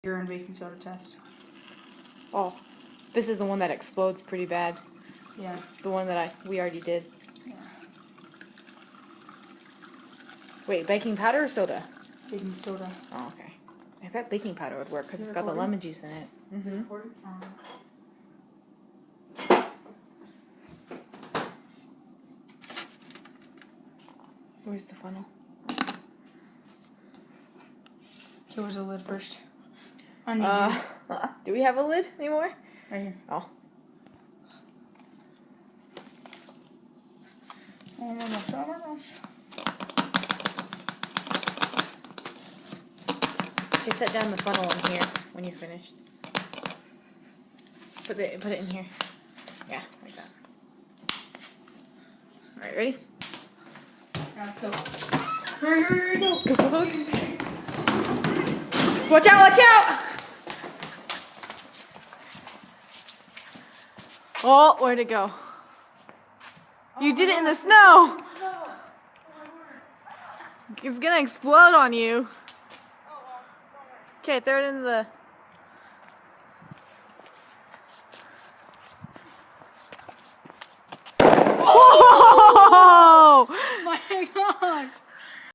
urine baking soda test. Oh, this is the one that explodes pretty bad. Yeah. The one that we already did. Yeah. Wait, baking powder or soda? Baking soda. Oh, okay. I bet baking powder would work because Is it's it got the recording? lemon juice in it. Mm-hmm. Recording? Where's the funnel? So where's the lid first? I need you. Do we have a lid anymore? Right here. Oh. Oh my gosh, oh my gosh. Okay, set down the funnel in here when you're finished. Put it in here. Yeah, like that. Alright, ready? Now let's go. Hurry, go. Go. Watch out, watch out! Oh, where'd it go? You did it in the snow! It's gonna explode on you. Okay, throw it in the